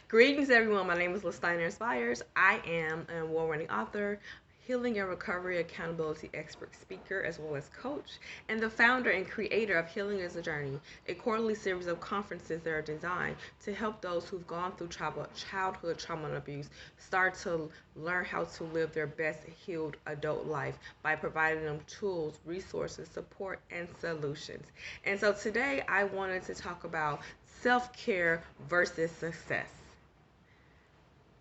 Greetings, everyone. My name is Listiner Inspires. I am an award-winning author, healing and recovery accountability expert speaker, as well as coach, and the founder and creator of Healing is a Journey, a quarterly series of conferences that are designed to help those who've gone through childhood trauma and abuse start to learn how to live their best healed adult life by providing them tools, resources, support, and solutions. And so today I wanted to talk about self-care versus success.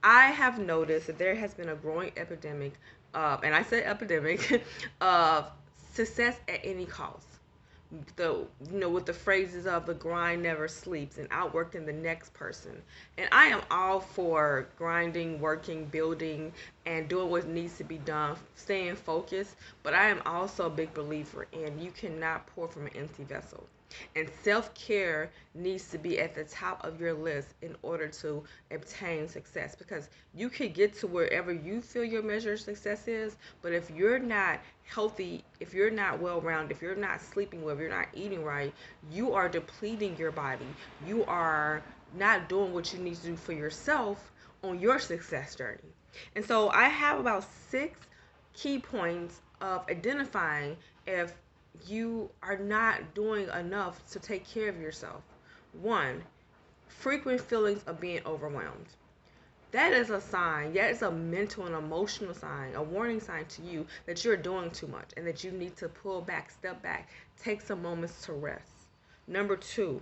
I have noticed that there has been a growing epidemic and I say epidemic, of success at any cost. With the phrases of the grind never sleeps and outworking the next person. And I am all for grinding, working, building, and doing what needs to be done, staying focused. But I am also a big believer in you cannot pour from an empty vessel. And self care needs to be at the top of your list in order to obtain success, because you can get to wherever you feel your measure of success is. But if you're not healthy, if you're not well rounded, if you're not sleeping well, if you're not eating right, you are depleting your body. You are not doing what you need to do for yourself on your success journey. And so I have about 6 key points of identifying if you are not doing enough to take care of yourself. One, frequent feelings of being overwhelmed. That is a sign, that is a mental and emotional sign, a warning sign to you that you're doing too much and that you need to pull back, step back, take some moments to rest. Number two,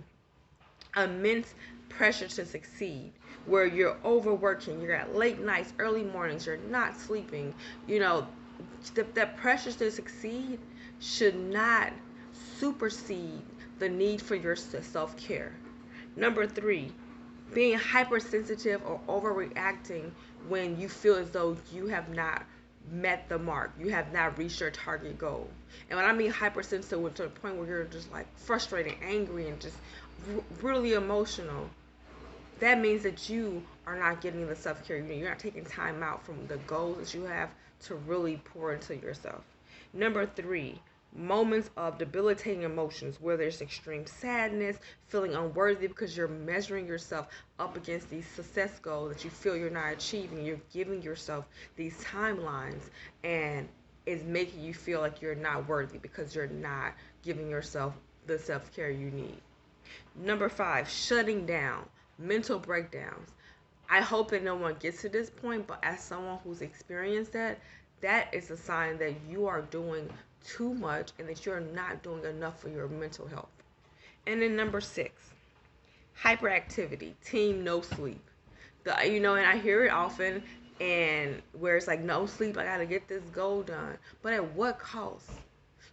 immense pressure to succeed, where you're overworking, you're at late nights, early mornings, you're not sleeping. You know, that pressure to succeed should not supersede the need for your self-care. Number three, being hypersensitive or overreacting when you feel as though you have not met the mark, you have not reached your target goal. And when I mean hypersensitive, to the point where you're just like frustrated, angry, and just really emotional, that means that you are not getting the self-care you need. You're not taking time out from the goals that you have to really pour into yourself. Number three, moments of debilitating emotions, where there's extreme sadness, feeling unworthy because you're measuring yourself up against these success goals that you feel you're not achieving. You're giving yourself these timelines, and it's making you feel like you're not worthy because you're not giving yourself the self-care you need. Number five, shutting down, mental breakdowns. I hope that no one gets to this point, but as someone who's experienced that, that is a sign that you are doing too much and that you're not doing enough for your mental health. And then number six, hyperactivity, team no sleep. And I hear it often, and where it's like no sleep, I gotta get this goal done. But at what cost?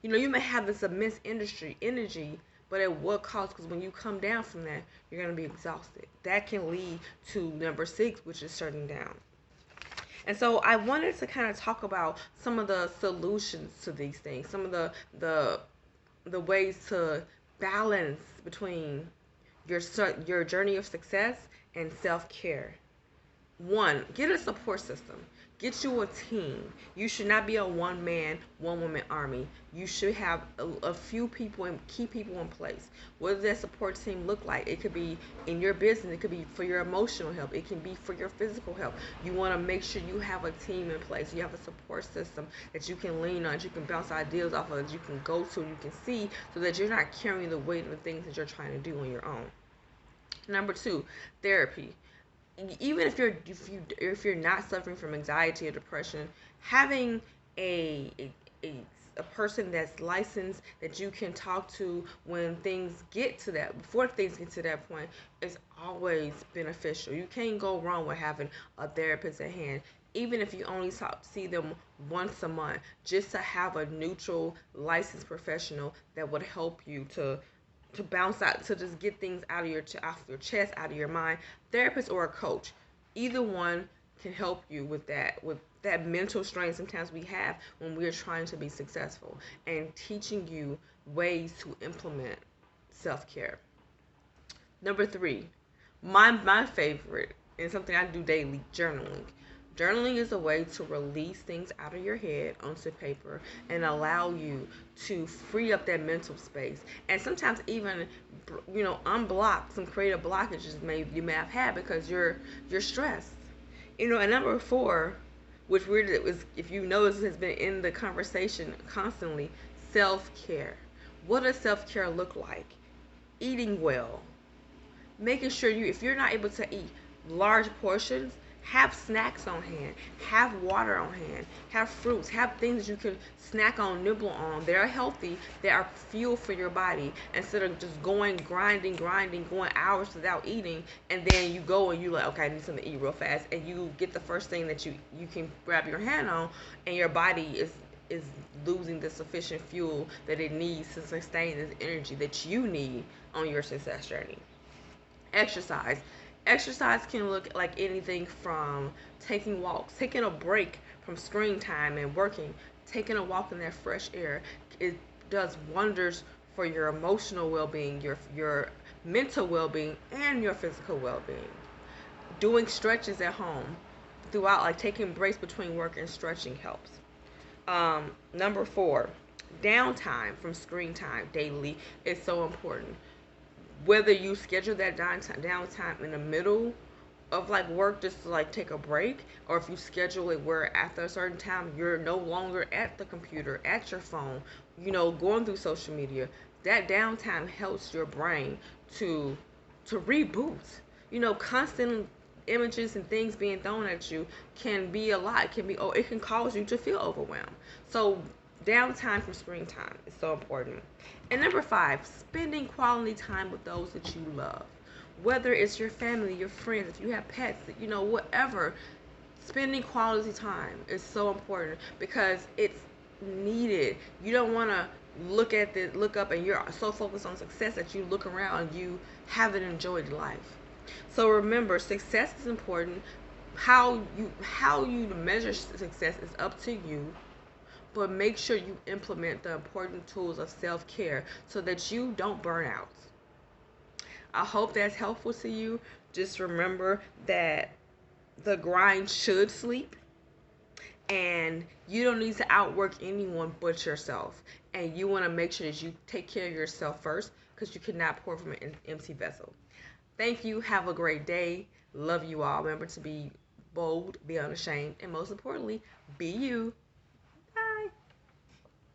You may have this immense industry energy, but at what cost? Because when you come down from that, you're gonna be exhausted. That can lead to number six, which is shutting down. And so I wanted to kind of talk about some of the solutions to these things, some of the ways to balance between your journey of success and self-care. One, get a support system. Get you a team. You should not be a one man, one woman army. You should have a few people and key people in place. What does that support team look like? It could be in your business. It could be for your emotional health. It can be for your physical health. You want to make sure you have a team in place. You have a support system that you can lean on, that you can bounce ideas off of, that you can go to, you can see, so that you're not carrying the weight of the things that you're trying to do on your own. Number two, therapy. Even if you're not suffering from anxiety or depression, having a a, a person that's licensed that you can talk to when things get to that, before things get to that point, is always beneficial. You can't go wrong with having a therapist at hand. Even if you only see them once a month, just to have a neutral licensed professional that would help you to bounce out, to just get things off your chest, out of your mind. Therapist or a coach, either one can help you with that mental strain sometimes we have when we're trying to be successful, and teaching you ways to implement self-care. Number three, my favorite, and something I do daily, journaling. Journaling is a way to release things out of your head onto paper and allow you to free up that mental space. And sometimes even, unblock some creative blockages you may have had because you're stressed. And number four, which was, if you notice, has been in the conversation constantly, self-care. What does self-care look like? Eating well, making sure if you're not able to eat large portions, have snacks on hand, have water on hand, have fruits, have things you can snack on, nibble on. They're healthy, they are fuel for your body, instead of just grinding, going hours without eating, and then you go and you like, okay, I need something to eat real fast, and you get the first thing that you can grab your hand on, and your body is losing the sufficient fuel that it needs to sustain this energy that you need on your success journey. Exercise. Exercise can look like anything from taking walks, taking a break from screen time and working, taking a walk in that fresh air. It does wonders for your emotional well-being, your mental well-being, and your physical well-being. Doing stretches at home throughout, like taking breaks between work and stretching, helps. Number four, downtime from screen time daily is so important. Whether you schedule that downtime in the middle of like work just to like take a break, or if you schedule it where after a certain time you're no longer at the computer, at your phone, going through social media, that downtime helps your brain to reboot. Constant images and things being thrown at you can be a lot. It can cause you to feel overwhelmed. So downtime from screen time is so important. And number five, spending quality time with those that you love. Whether it's your family, your friends, if you have pets, whatever, spending quality time is so important because it's needed. You don't want to look up and you're so focused on success that you look around and you haven't enjoyed life. So remember, success is important. How you measure success is up to you, but make sure you implement the important tools of self-care so that you don't burn out. I hope that's helpful to you. Just remember that the grind should sleep, and you don't need to outwork anyone but yourself. And you want to make sure that you take care of yourself first, because you cannot pour from an empty vessel. Thank you. Have a great day. Love you all. Remember to be bold, be unashamed, and most importantly, be you.